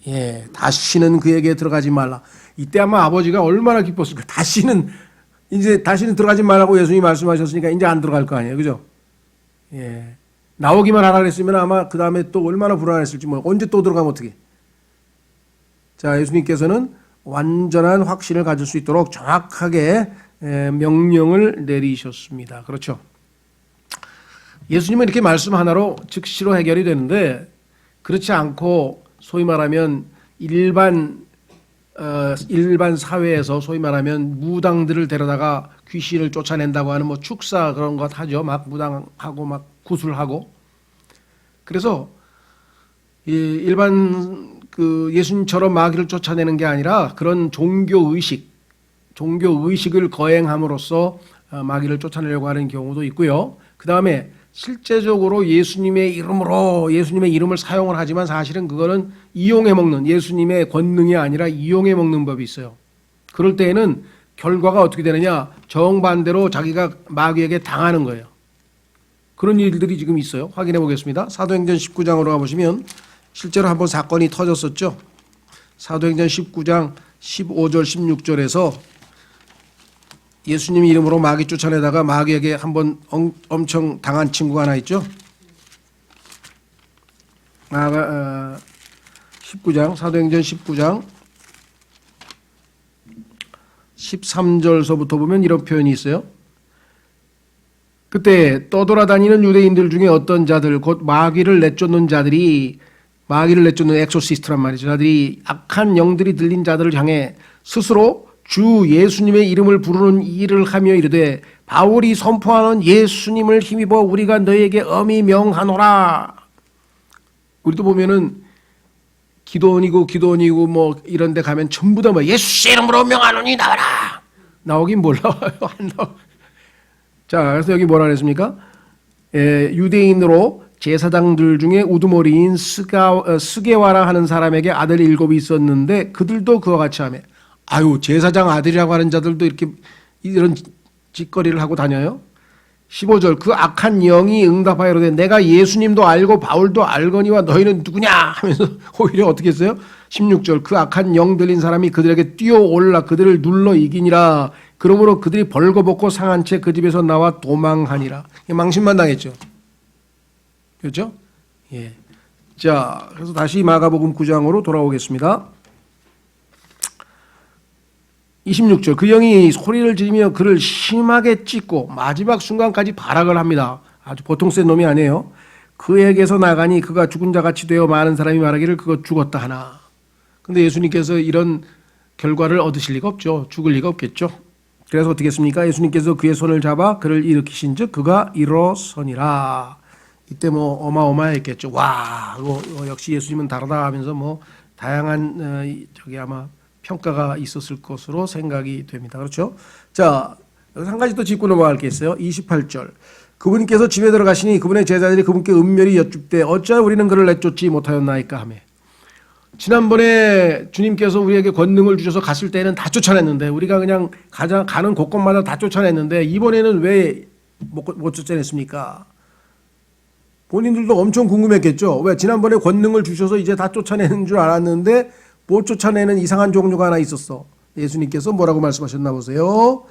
예, 다시는 그에게 들어가지 말라. 이때 아마 아버지가 얼마나 기뻤을까. 다시는 들어가지 말라고 예수님이 말씀하셨으니까 이제 안 들어갈 거 아니에요, 그죠? 예, 나오기만 하라 그랬으면 아마 그 다음에 또 얼마나 불안했을지, 뭐 언제 또 들어가면 어떻게? 자, 예수님께서는 완전한 확신을 가질 수 있도록 정확하게 명령을 내리셨습니다. 그렇죠? 예수님은 이렇게 말씀 하나로 즉시로 해결이 되는데, 그렇지 않고 소위 말하면 일반 사회에서 소위 말하면 무당들을 데려다가 귀신을 쫓아낸다고 하는 뭐 축사 그런 것 하죠. 막 무당하고 막 구술하고. 그래서 일반 그 예수님처럼 마귀를 쫓아내는 게 아니라 그런 종교 의식을 거행함으로써 마귀를 쫓아내려고 하는 경우도 있고요. 그 다음에 실제적으로 예수님의 이름을 사용을 하지만 사실은 그거는 이용해 먹는, 예수님의 권능이 아니라 이용해 먹는 법이 있어요. 그럴 때에는 결과가 어떻게 되느냐? 정반대로 자기가 마귀에게 당하는 거예요. 그런 일들이 지금 있어요. 확인해 보겠습니다. 사도행전 19장으로 가보시면 실제로 한번 사건이 터졌었죠. 사도행전 19장 15절 16절에서 예수님 이름으로 마귀 쫓아내다가 마귀에게 한번 엄청 당한 친구가 하나 있죠. 19장, 사도행전 19장 13절서부터 보면 이런 표현이 있어요. 그때 떠돌아다니는 유대인들 중에 어떤 자들, 곧 마귀를 내쫓는 엑소시스트란 말이죠. 자들이 악한 영들이 들린 자들을 향해 스스로 주 예수님의 이름을 부르는 일을 하며 이르되, 바울이 선포하는 예수님을 힘입어 우리가 너에게 엄히 명하노라. 우리도 보면은 기도원이고 뭐 이런 데 가면 전부 다 뭐 예수 이름으로 명하노니 나와라. 나오긴 뭘 나와요. 안 나와. 자, 그래서 여기 뭐라 그랬습니까? 유대인으로 제사장들 중에 우두머리인 스게와라 하는 사람에게 아들 7이 있었는데 그들도 그와 같이 하며, 아유, 제사장 아들이라고 하는 자들도 이렇게 이런 짓거리를 하고 다녀요. 15절, 그 악한 영이 응답하여 이르되 내가 예수님도 알고 바울도 알거니와 너희는 누구냐 하면서 오히려 어떻게 했어요? 16절, 그 악한 영 들린 사람이 그들에게 뛰어올라 그들을 눌러 이기니라. 그러므로 그들이 벌거벗고 상한 채 그 집에서 나와 도망하니라. 망신만 당했죠. 그렇죠? 예. 자, 그래서 다시 마가복음 9장으로 돌아오겠습니다. 26절, 그 영이 소리를 지르며 그를 심하게 찢고 마지막 순간까지 발악을 합니다. 아주 보통 센 놈이 아니에요. 그에게서 나가니 그가 죽은 자같이 되어 많은 사람이 말하기를 그거 죽었다 하나. 근데 예수님께서 이런 결과를 얻으실 리가 없죠. 죽을 리가 없겠죠. 그래서 어떻게 했습니까? 예수님께서 그의 손을 잡아 그를 일으키신 즉 그가 일어서니라. 이때 뭐 어마어마했겠죠. 와, 역시 예수님은 다르다 하면서 뭐 다양한 저기 아마 평가가 있었을 것으로 생각이 됩니다. 그렇죠? 자, 여기서 한 가지 또 짚고 넘어갈 게 있어요. 28절. 그분께서 집에 들어가시니 그분의 제자들이 그분께 은밀히 여쭙되 어찌하여 우리는 그를 내쫓지 못하였나이까 하며. 지난번에 주님께서 우리에게 권능을 주셔서 갔을 때는 다 쫓아냈는데, 우리가 그냥 가는 곳곳마다 다 쫓아냈는데 이번에는 왜 못 쫓아냈습니까? 본인들도 엄청 궁금했겠죠. 왜 지난번에 권능을 주셔서 이제 다 쫓아내는 줄 알았는데 못 쫓아내는 이상한 종류가 하나 있었어. 예수님께서 뭐라고 말씀하셨나 보세요.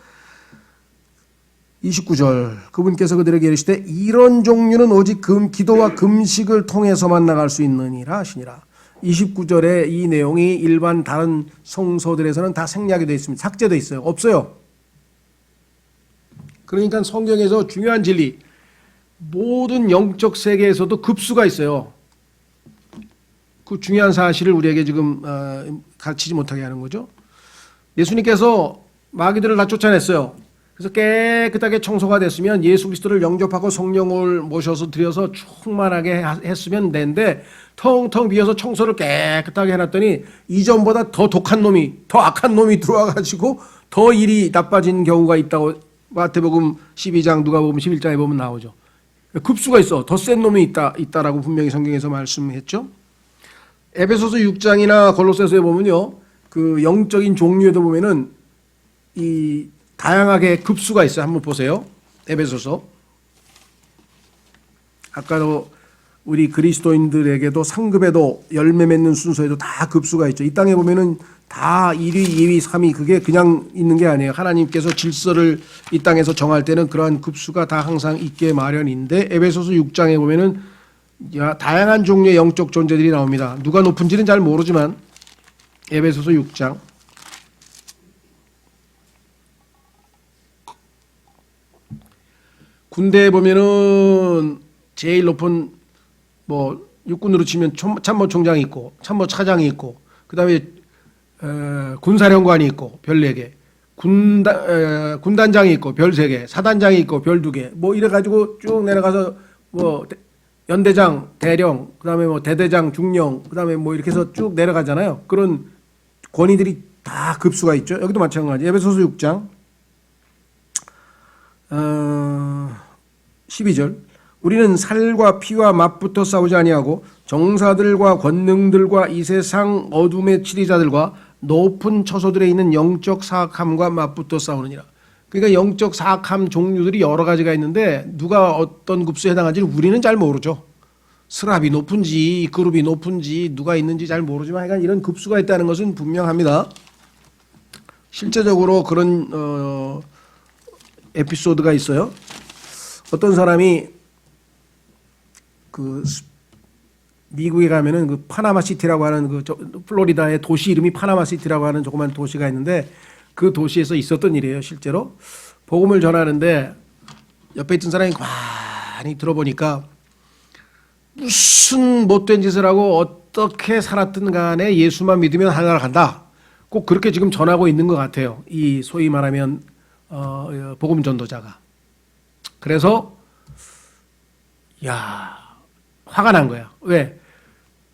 29절, 그분께서 그들에게 이르시되 이런 종류는 오직 기도와 금식을 통해서만 나갈 수 있느니라 하시니라. 29절에 이 내용이 일반 다른 성서들에서는 다 생략이 되어 있습니다. 삭제되어 있어요. 없어요. 그러니까 성경에서 중요한 진리, 모든 영적 세계에서도 급수가 있어요. 그 중요한 사실을 우리에게 지금 가르치지 못하게 하는 거죠. 예수님께서 마귀들을 다 쫓아냈어요. 그래서 깨끗하게 청소가 됐으면 예수 그리스도를 영접하고 성령을 모셔서 드려서 충만하게 했으면 되는데 텅텅 비어서 청소를 깨끗하게 해놨더니 이전보다 더 독한 놈이, 더 악한 놈이 들어와가지고 더 일이 나빠진 경우가 있다고 마태복음 12장 누가복음 11장에 보면 나오죠. 급수가 있어. 더 센 놈이 있다라고 분명히 성경에서 말씀했죠. 에베소서 6장이나 골로새서에 보면요, 그 영적인 종류에도 보면은 이 다양하게 급수가 있어요. 한번 보세요. 에베소서. 아까도 우리 그리스도인들에게도 상급에도 열매 맺는 순서에도 다 급수가 있죠. 이 땅에 보면은 다 1위, 2위, 3위 그게 그냥 있는 게 아니에요. 하나님께서 질서를 이 땅에서 정할 때는 그러한 급수가 다 항상 있게 마련인데 에베소서 6장에 보면은 다양한 종류의 영적 존재들이 나옵니다. 누가 높은지는 잘 모르지만 에베소서 6장 군대에 보면은 제일 높은 뭐 육군으로 치면 참모총장이 있고 참모차장이 있고 그다음에 군사령관이 있고 별 4개, 군단장이 있고 별 3개, 사단장이 있고 별 2개, 뭐 이래 가지고 쭉 내려가서 뭐 연대장, 대령, 그다음에 뭐 대대장, 중령, 그다음에 뭐 이렇게 해서 쭉 내려가잖아요. 그런 권위들이 다 급수가 있죠. 여기도 마찬가지. 에베소서 6장 12절. 우리는 살과 피와 맞붙어 싸우지 아니하고 정사들과 권능들과 이 세상 어둠의 치리자들과 높은 처소들에 있는 영적 사악함과 맞붙어 싸우느니라. 그러니까 영적 사악함 종류들이 여러 가지가 있는데 누가 어떤 급수에 해당하는지는 우리는 잘 모르죠. 스랍이 높은지 그룹이 높은지 누가 있는지 잘 모르지만 하여간 이런 급수가 있다는 것은 분명합니다. 실제적으로 그런 에피소드가 있어요. 어떤 사람이 그 미국에 가면은 그 파나마 시티라고 하는 그 플로리다의 도시 이름이 파나마 시티라고 하는 조그만 도시가 있는데 그 도시에서 있었던 일이에요. 실제로 복음을 전하는데 옆에 있던 사람이 많이 들어보니까 무슨 못된 짓을 하고 어떻게 살았든 간에 예수만 믿으면 하늘나라 간다. 꼭 그렇게 지금 전하고 있는 것 같아요. 이 소위 말하면 복음 전도자가. 그래서 화가 난 거야. 왜?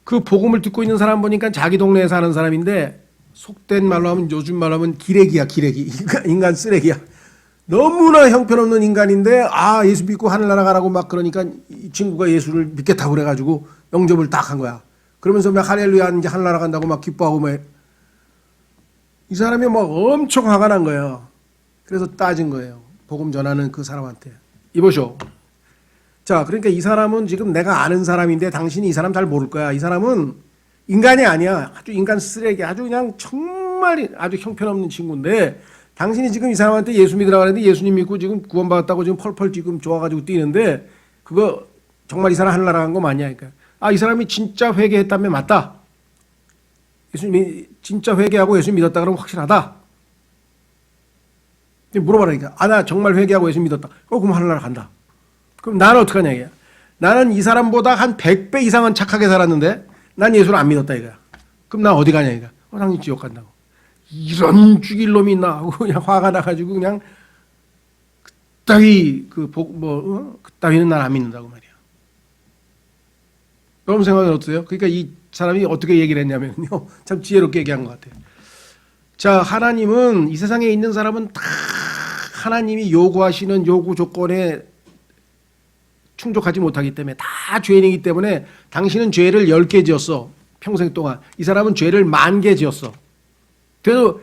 그 복음을 듣고 있는 사람 보니까 자기 동네에 사는 사람인데 속된 말로 하면 요즘 말로 하면 기레기야, 기레기. 인간 쓰레기야. 너무나 형편없는 인간인데 예수 믿고 하늘나라 가라고 막 그러니까 이 친구가 예수를 믿겠다고 그래가지고 영접을 딱 한 거야. 그러면서 막 할렐루야 이제 하늘나라 간다고 막 기뻐하고 막 이 사람이 막 엄청 화가 난 거예요. 그래서 따진 거예요. 복음 전하는 그 사람한테. 이보쇼. 자, 그러니까 이 사람은 지금 내가 아는 사람인데 당신이 이 사람 잘 모를 거야. 이 사람은 인간이 아니야. 아주 인간 쓰레기. 아주 그냥 정말 아주 형편없는 친구인데 당신이 지금 이 사람한테 예수 믿으라고 하는데 예수님 믿고 지금 구원받았다고 지금 펄펄 지금 좋아가지고 뛰는데 그거 정말 이 사람 하늘나라 간 거 맞냐. 그러니까 이 사람이 진짜 회개했다면 맞다. 예수님이 진짜 회개하고 예수 믿었다 그러면 확실하다. 물어봐라니까. 나 정말 회개하고 예수 믿었다. 그럼 하늘나라 간다. 그럼 나는 어떡하냐 이게. 나는 이 사람보다 한 100배 이상은 착하게 살았는데 난 예수를 안 믿었다 이거야. 그럼 나 어디 가냐 이거야. 당신 지옥 간다고. 이런 죽일 놈이 있나 하고 그냥 화가 나가지고 그냥 그따위 그따위는 난 안 믿는다고 말이야. 여러분 생각은 어떠세요? 그러니까 이 사람이 어떻게 얘기를 했냐면요. 참 지혜롭게 얘기한 것 같아요. 자, 하나님은 이 세상에 있는 사람은 다 하나님이 요구하시는 요구 조건에 충족하지 못하기 때문에 다 죄인이기 때문에 당신은 죄를 10개 지었어. 평생 동안. 이 사람은 죄를 10,000개 지었어. 그래서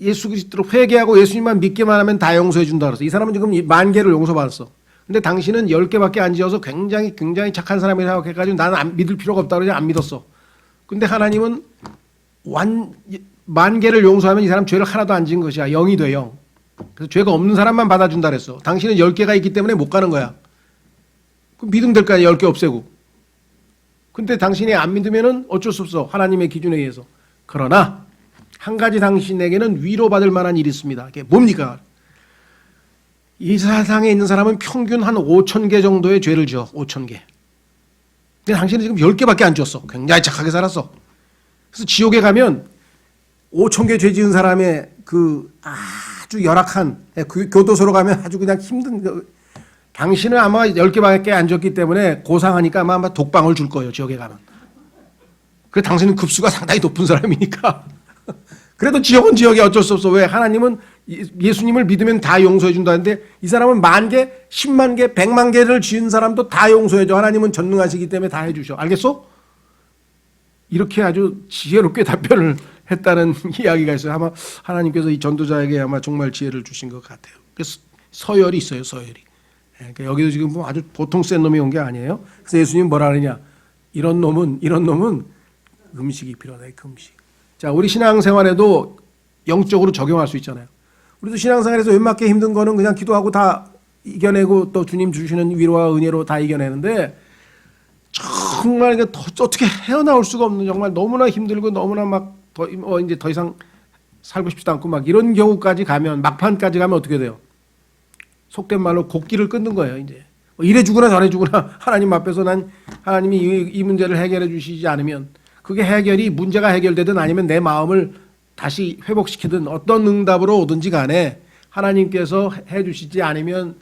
예수 그리스도로 회개하고 예수님만 믿기만 하면 다 용서해 준다 그랬어. 이 사람은 지금 10,000개를 용서받았어. 근데 당신은 10개밖에 안 지어서 굉장히 착한 사람이라고 생각해가지고 나는 안 믿을 필요가 없다 그러지 안 믿었어. 근데 하나님은 10,000개를 용서하면 이 사람 죄를 하나도 안 지은 것이야. 0이 돼 0. 그래서 죄가 없는 사람만 받아준다 그랬어. 당신은 10개가 있기 때문에 못 가는 거야. 그럼 믿으면 될 거 아니야. 10개 없애고. 근데 당신이 안 믿으면은 어쩔 수 없어. 하나님의 기준에 의해서. 그러나 한 가지 당신에게는 위로받을 만한 일이 있습니다. 그게 뭡니까? 이 세상에 있는 사람은 평균 한 5,000개 정도의 죄를 지어. 5,000개. 근데 당신은 지금 10개밖에 안 지었어. 굉장히 착하게 살았어. 그래서 지옥에 가면 5,000개 죄 지은 사람의 그 아주 열악한 교도소로 가면 아주 그냥 힘든 당신은 아마 10개밖에 안 줬기 때문에 고상하니까 아마 독방을 줄 거예요. 지옥에 가면. 그래 당신은 급수가 상당히 높은 사람이니까. 그래도 지옥은 지옥이 어쩔 수 없어. 왜? 하나님은 예수님을 믿으면 다 용서해 준다는데 이 사람은 10,000개, 10만 개, 100만 개를 지은 사람도 다 용서해 줘. 하나님은 전능하시기 때문에 다 해주셔. 알겠어? 이렇게 아주 지혜롭게 답변을 했다는 이야기가 있어요. 아마 하나님께서 이 전도자에게 아마 정말 지혜를 주신 것 같아요. 그래서 서열이 있어요, 서열이. 그러니까 여기도 지금 뭐 아주 보통 센 놈이 온 게 아니에요. 그래서 예수님 뭐라 하느냐? 이런 놈은 음식이 필요하다. 음식. 자, 우리 신앙생활에도 영적으로 적용할 수 있잖아요. 우리도 신앙생활에서 웬만큼 힘든 거는 그냥 기도하고 다 이겨내고 또 주님 주시는 위로와 은혜로 다 이겨내는데 정말 이게 어떻게 헤어나올 수가 없는 정말 너무나 힘들고 너무나 막 이제 더 이상 살고 싶지도 않고 막 이런 경우까지 가면 막판까지 가면 어떻게 돼요? 속된 말로 곡기를 끊는 거예요. 이제 이래 주거나 저래 주거나 하나님 앞에서 난 하나님이 이 문제를 해결해 주시지 않으면 그게 해결이 문제가 해결되든 아니면 내 마음을 다시 회복시키든 어떤 응답으로 오든지 간에 하나님께서 해 주시지 않으면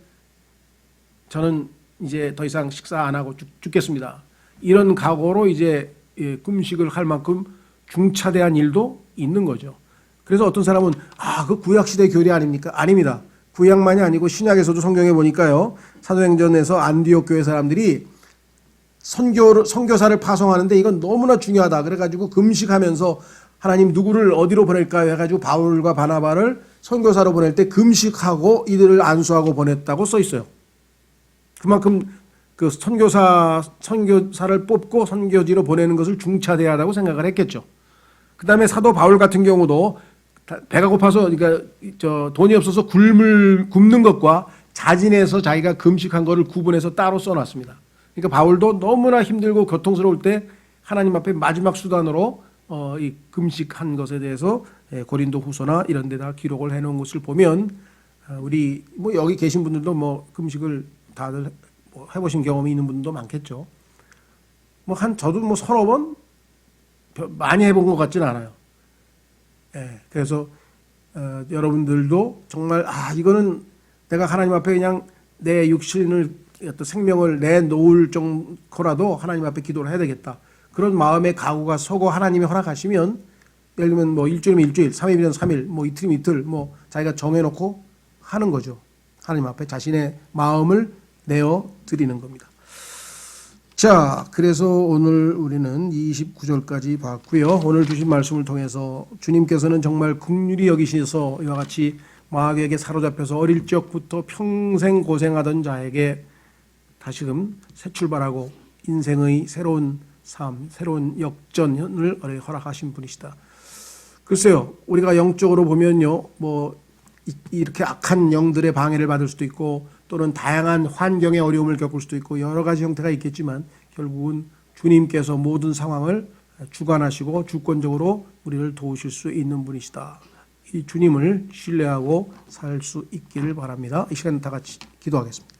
저는 이제 더 이상 식사 안 하고 죽겠습니다. 이런 각오로 이제 금식을 할 만큼 중차대한 일도 있는 거죠. 그래서 어떤 사람은 그 구약시대 교리 아닙니까? 아닙니다. 구약만이 아니고 신약에서도 성경에 보니까요. 사도행전에서 안디옥 교회 사람들이 선교사를 파송하는데 이건 너무나 중요하다. 그래가지고 금식하면서 하나님 누구를 어디로 보낼까요? 해가지고 바울과 바나바를 선교사로 보낼 때 금식하고 이들을 안수하고 보냈다고 써 있어요. 그만큼 그 선교사를 뽑고 선교지로 보내는 것을 중차대하다고 생각을 했겠죠. 그 다음에 사도 바울 같은 경우도 배가 고파서 그러니까 돈이 없어서 굶는 것과 자진해서 자기가 금식한 것을 구분해서 따로 써놨습니다. 그러니까 바울도 너무나 힘들고 고통스러울 때 하나님 앞에 마지막 수단으로 이 금식한 것에 대해서 고린도 후서나 이런 데다 기록을 해놓은 것을 보면 우리 뭐 여기 계신 분들도 뭐 금식을 다들 뭐 해보신 경험이 있는 분도 많겠죠. 저도 서너 번 많이 해본 것 같지는 않아요. 그래서 여러분들도 정말 이거는 내가 하나님 앞에 그냥 내 육신을 어떤 생명을 내놓을 정도라도 하나님 앞에 기도를 해야 되겠다. 그런 마음의 각오가 서고 하나님이 허락하시면 예를 들면 뭐 일주일이면 일주일, 3일이면 3일, 뭐 이틀이면 이틀, 뭐 자기가 정해놓고 하는 거죠. 하나님 앞에 자신의 마음을 내어 드리는 겁니다. 자, 그래서 오늘 우리는 29절까지 봤고요. 오늘 주신 말씀을 통해서 주님께서는 정말 긍휼히 여기셔서 이와 같이 마귀에게 사로잡혀서 어릴 적부터 평생 고생하던 자에게 다시금 새 출발하고 인생의 새로운 삶, 새로운 역전을 허락하신 분이시다. 글쎄요, 우리가 영적으로 보면요, 뭐 이렇게 악한 영들의 방해를 받을 수도 있고 또는 다양한 환경의 어려움을 겪을 수도 있고 여러 가지 형태가 있겠지만 결국은 주님께서 모든 상황을 주관하시고 주권적으로 우리를 도우실 수 있는 분이시다. 이 주님을 신뢰하고 살 수 있기를 바랍니다. 이 시간 다 같이 기도하겠습니다.